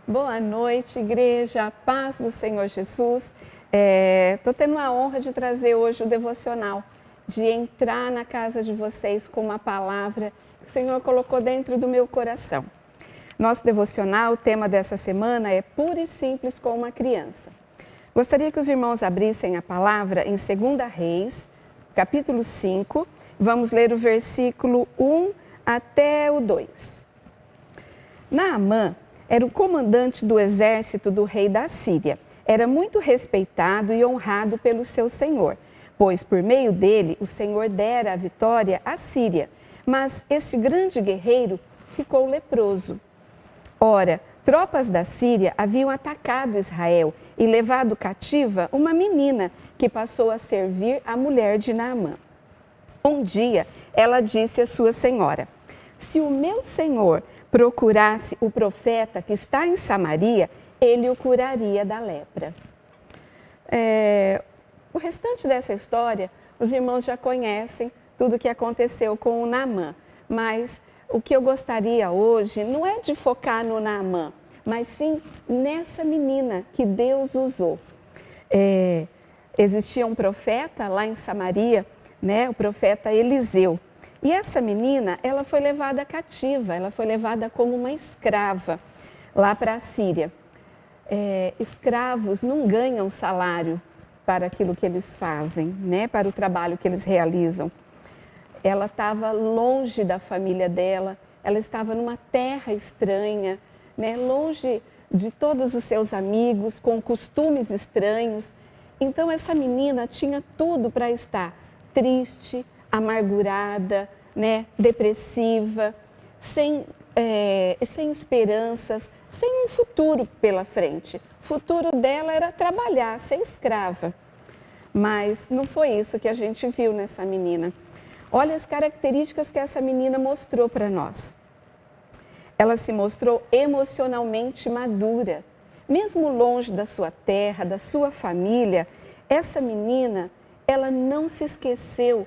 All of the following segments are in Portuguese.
Boa noite, igreja, a paz do Senhor Jesus. Estou tendo a honra de trazer hoje o devocional, de entrar na casa de vocês com uma palavra que o Senhor colocou dentro do meu coração. Nosso devocional, o tema dessa semana é puro e simples como uma criança. Gostaria que os irmãos abrissem a palavra em 2 Reis, capítulo 5, vamos ler o versículo 1 até o 2. Naamã era o comandante do exército do rei da Síria. Era muito respeitado e honrado pelo seu senhor, pois por meio dele o Senhor dera a vitória à Síria. Mas este grande guerreiro ficou leproso. Ora, tropas da Síria haviam atacado Israel e levado cativa uma menina que passou a servir a mulher de Naamã. Um dia, ela disse à sua senhora: "Se o meu senhor procurasse o profeta que está em Samaria, ele o curaria da lepra." O restante dessa história, os irmãos já conhecem tudo o que aconteceu com o Naamã, mas o que eu gostaria hoje não é de focar no Naamã, mas sim nessa menina que Deus usou. Existia um profeta lá em Samaria, né, o profeta Eliseu. E essa menina, ela foi levada cativa, ela foi levada como uma escrava lá para a Síria. Escravos não ganham salário para aquilo que eles fazem, né, para o trabalho que eles realizam. Ela estava longe da família dela, ela estava numa terra estranha, né, longe de todos os seus amigos, com costumes estranhos. Então essa menina tinha tudo para estar triste, amargurada, né, depressiva, sem esperanças, sem um futuro pela frente. O futuro dela era trabalhar, ser escrava. Mas não foi isso que a gente viu nessa menina. Olha as características que essa menina mostrou para nós. Ela se mostrou emocionalmente madura. Mesmo longe da sua terra, da sua família, essa menina, ela não se esqueceu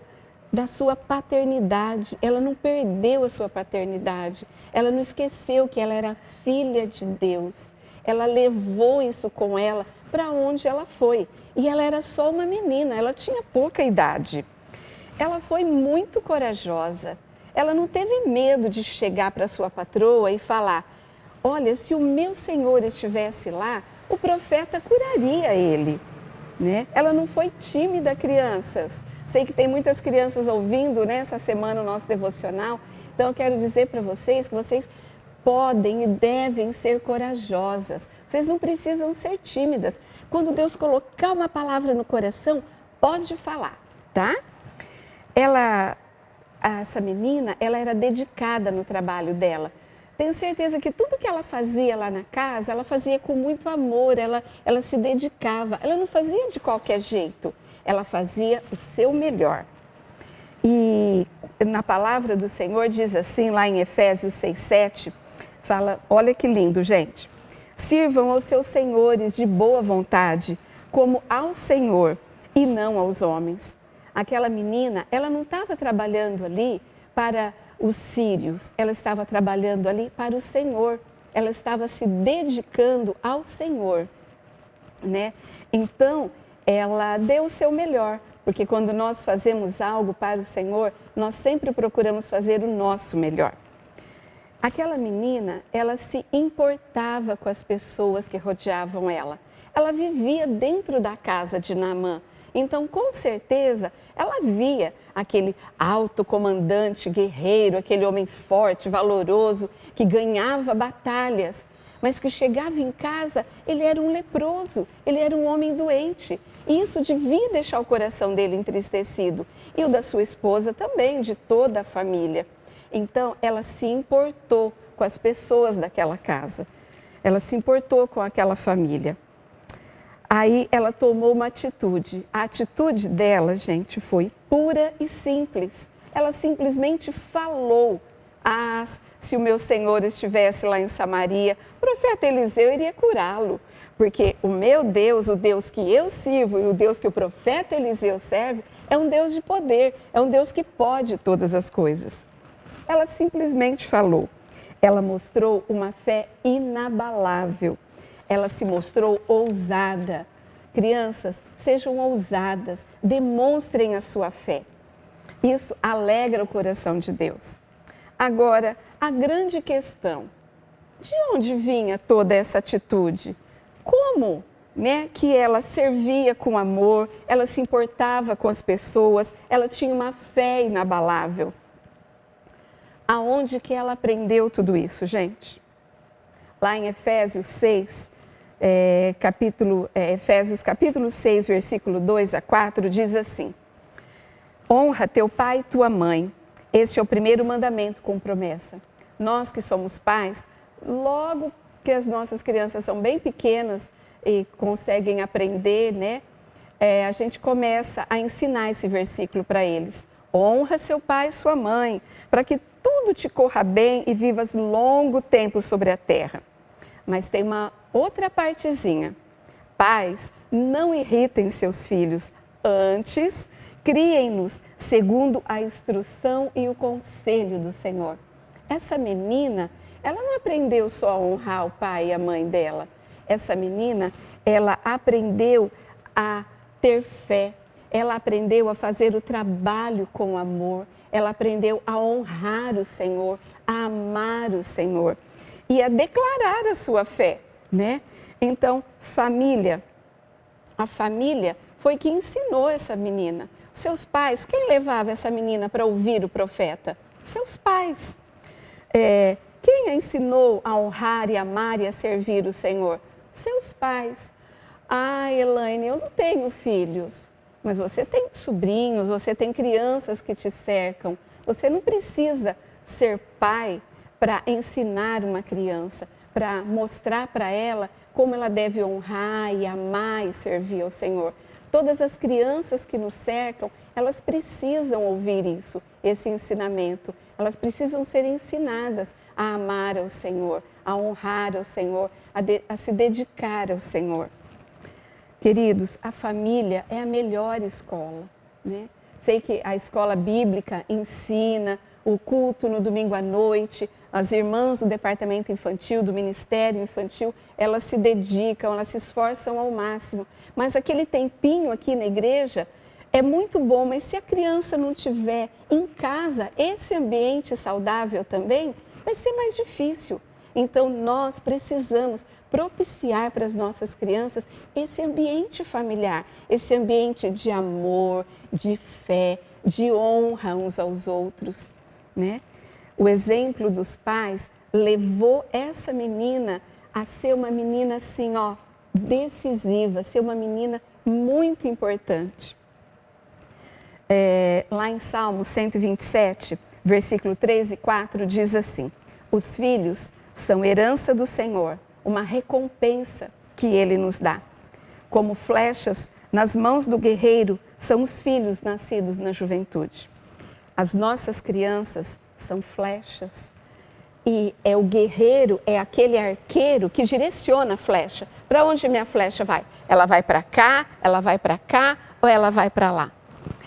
da sua paternidade, ela não perdeu a sua paternidade, ela não esqueceu que ela era filha de Deus. Ela levou isso com ela para onde ela foi. E ela era só uma menina, ela tinha pouca idade. Ela foi muito corajosa, ela não teve medo de chegar para sua patroa e falar: "Olha, se o meu senhor estivesse lá, o profeta curaria ele." Né? Ela não foi tímida, crianças. Sei que tem muitas crianças ouvindo, né, essa semana o nosso devocional. Então eu quero dizer para vocês que vocês podem e devem ser corajosas. Vocês não precisam ser tímidas. Quando Deus colocar uma palavra no coração, pode falar, tá? Essa menina, ela era dedicada no trabalho dela. Tenho certeza que tudo que ela fazia lá na casa, ela fazia com muito amor, ela se dedicava. Ela não fazia de qualquer jeito, ela fazia o seu melhor. E na palavra do Senhor diz assim, lá em Efésios 6:7, fala, olha que lindo, gente. "Sirvam aos seus senhores de boa vontade, como ao Senhor e não aos homens." Aquela menina, ela não estava trabalhando ali para os sírios, ela estava trabalhando ali para o Senhor, ela estava se dedicando ao Senhor, né? Então, ela deu o seu melhor, porque quando nós fazemos algo para o Senhor, nós sempre procuramos fazer o nosso melhor. Aquela menina, ela se importava com as pessoas que rodeavam ela. Ela vivia dentro da casa de Naamã. Então, com certeza, ela via aquele alto comandante guerreiro, aquele homem forte, valoroso, que ganhava batalhas, mas que chegava em casa, ele era um leproso, ele era um homem doente. E isso devia deixar o coração dele entristecido. E o da sua esposa também, de toda a família. Então, ela se importou com as pessoas daquela casa. Ela se importou com aquela família. Aí ela tomou uma atitude. A atitude dela, gente, foi pura e simples. Ela simplesmente falou: "Ah, se o meu senhor estivesse lá em Samaria, o profeta Eliseu iria curá-lo. Porque o meu Deus, o Deus que eu sirvo e o Deus que o profeta Eliseu serve, é um Deus de poder, é um Deus que pode todas as coisas." Ela simplesmente falou. Ela mostrou uma fé inabalável. Ela se mostrou ousada. Crianças, sejam ousadas, demonstrem a sua fé. Isso alegra o coração de Deus. Agora, a grande questão, de onde vinha toda essa atitude? Como, que ela servia com amor, ela se importava com as pessoas, ela tinha uma fé inabalável. Aonde que ela aprendeu tudo isso, gente? Lá em Efésios 6, Efésios capítulo 6, versículo 2 a 4, diz assim: honra teu pai e tua mãe. Este é o primeiro mandamento com promessa. Nós que somos pais, logo que as nossas crianças são bem pequenas e conseguem aprender, a gente começa a ensinar esse versículo para eles. Honra seu pai e sua mãe, para que tudo te corra bem e vivas longo tempo sobre a terra. Mas tem uma outra partezinha. Pais, não irritem seus filhos, antes criem-nos segundo a instrução e o conselho do Senhor. Essa menina, ela não aprendeu só a honrar o pai e a mãe dela. Essa menina, ela aprendeu a ter fé. Ela aprendeu a fazer o trabalho com amor. Ela aprendeu a honrar o Senhor, a amar o Senhor e a declarar a sua fé, Então, família. A família foi que ensinou essa menina. Seus pais, quem levava essa menina para ouvir o profeta? Seus pais. Quem a ensinou a honrar e amar e a servir o Senhor? Seus pais. Ah, Elaine, eu não tenho filhos, mas você tem sobrinhos, você tem crianças que te cercam. Você não precisa ser pai para ensinar uma criança, para mostrar para ela como ela deve honrar e amar e servir ao Senhor. Todas as crianças que nos cercam, elas precisam ouvir isso, esse ensinamento. Elas precisam ser ensinadas a amar ao Senhor, a honrar ao Senhor, a se dedicar ao Senhor. Queridos, a família é a melhor escola, Sei que a escola bíblica ensina, o culto no domingo à noite, as irmãs do departamento infantil, do ministério infantil, elas se dedicam, elas se esforçam ao máximo. Mas aquele tempinho aqui na igreja é muito bom, mas se a criança não tiver em casa esse ambiente saudável também, vai ser mais difícil. Então, nós precisamos propiciar para as nossas crianças esse ambiente familiar, esse ambiente de amor, de fé, de honra uns aos outros, O exemplo dos pais levou essa menina a ser uma menina assim, decisiva, ser uma menina muito importante. Lá em Salmo 127, versículo 3 e 4, diz assim: os filhos são herança do Senhor, uma recompensa que Ele nos dá. Como flechas nas mãos do guerreiro são os filhos nascidos na juventude. As nossas crianças são flechas. E o guerreiro, é aquele arqueiro que direciona a flecha. Para onde minha flecha vai? Ela vai para cá, ela vai para cá ou ela vai para lá?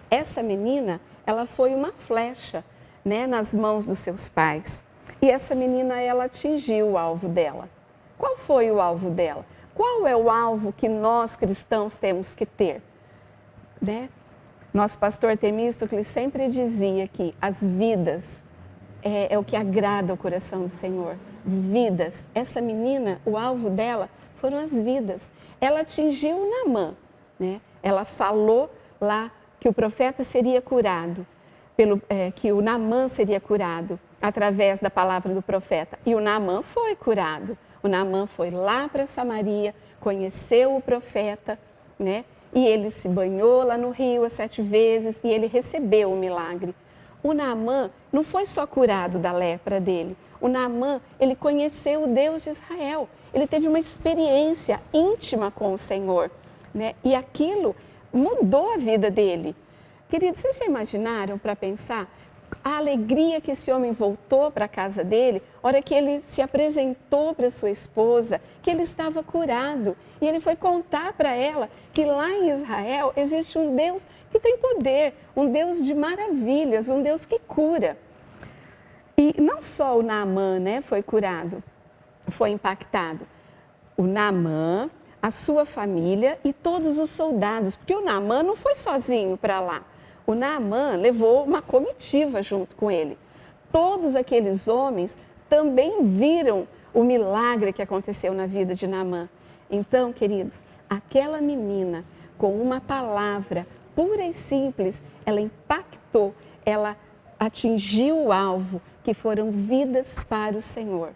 Essa menina, ela foi uma flecha, nas mãos dos seus pais. E essa menina, ela atingiu o alvo dela. Qual foi o alvo dela? Qual é o alvo que nós cristãos temos que ter? Nosso pastor Temístocles sempre dizia que as vidas é o que agrada ao coração do Senhor. Vidas. Essa menina, o alvo dela foram as vidas. Ela atingiu o Naamã, Ela falou lá que o profeta seria curado, que o Naamã seria curado através da palavra do profeta. E o Naamã foi curado. O Naamã foi lá para Samaria, conheceu o profeta, E ele se banhou lá no rio 7 vezes e ele recebeu o milagre. O Naamã não foi só curado da lepra dele. O Naamã, ele conheceu o Deus de Israel. Ele teve uma experiência íntima com o Senhor, E aquilo mudou a vida dele. Queridos, vocês já imaginaram para pensar a alegria que esse homem voltou para a casa dele, a hora que ele se apresentou para sua esposa, que ele estava curado. E ele foi contar para ela que lá em Israel existe um Deus que tem poder, um Deus de maravilhas, um Deus que cura. E não só o Naamã, né, foi curado, foi impactado. O Naamã, a sua família e todos os soldados, porque o Naamã não foi sozinho para lá. O Naamã levou uma comitiva junto com ele. Todos aqueles homens também viram o milagre que aconteceu na vida de Naamã. Então, queridos, aquela menina, com uma palavra pura e simples, ela impactou, ela atingiu o alvo, que foram vidas para o Senhor.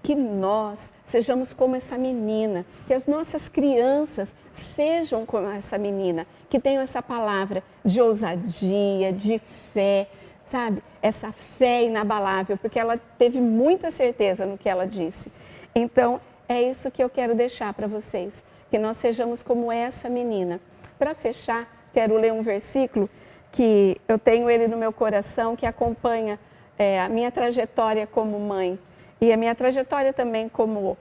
Que nós sejamos como essa menina, que as nossas crianças sejam como essa menina, que tenham essa palavra de ousadia, de fé, sabe? Essa fé inabalável, porque ela teve muita certeza no que ela disse. Então, é isso que eu quero deixar para vocês, que nós sejamos como essa menina. Para fechar, quero ler um versículo que eu tenho ele no meu coração, que acompanha a minha trajetória como mãe e a minha trajetória também como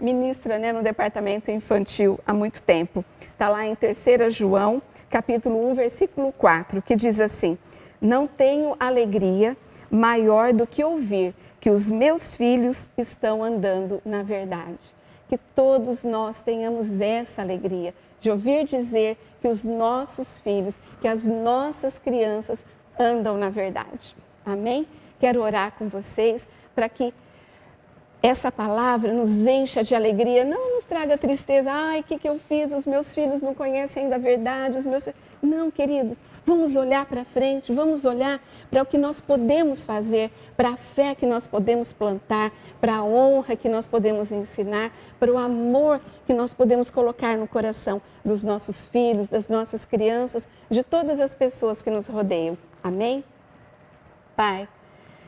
ministra, né, no departamento infantil há muito tempo. Está lá em 3 João, capítulo 1, versículo 4, que diz assim: não tenho alegria maior do que ouvir que os meus filhos estão andando na verdade. Que todos nós tenhamos essa alegria de ouvir dizer que os nossos filhos, que as nossas crianças andam na verdade. Amém? Quero orar com vocês para que essa palavra nos encha de alegria, não nos traga tristeza. Ai, o que eu fiz? Os meus filhos não conhecem ainda a verdade. Não, queridos, vamos olhar para frente, vamos olhar para o que nós podemos fazer, para a fé que nós podemos plantar, para a honra que nós podemos ensinar, para o amor que nós podemos colocar no coração dos nossos filhos, das nossas crianças, de todas as pessoas que nos rodeiam. Amém? Pai,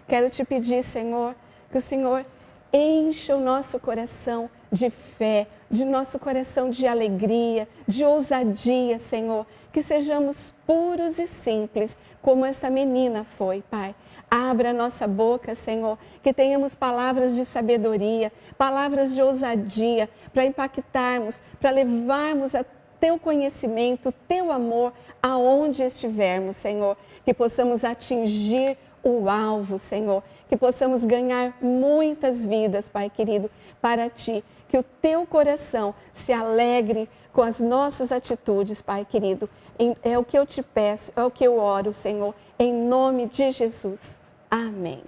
quero te pedir, Senhor, que o Senhor encha o nosso coração de fé, de nosso coração de alegria, de ousadia, Senhor. Que sejamos puros e simples, como essa menina foi, Pai. Abra a nossa boca, Senhor, que tenhamos palavras de sabedoria, palavras de ousadia, para impactarmos, para levarmos a Teu conhecimento, Teu amor, aonde estivermos, Senhor. Que possamos atingir o alvo, Senhor. Que possamos ganhar muitas vidas, Pai querido, para Ti. Que o Teu coração se alegre com as nossas atitudes, Pai querido. É o que eu te peço, é o que eu oro, Senhor, em nome de Jesus. Amém.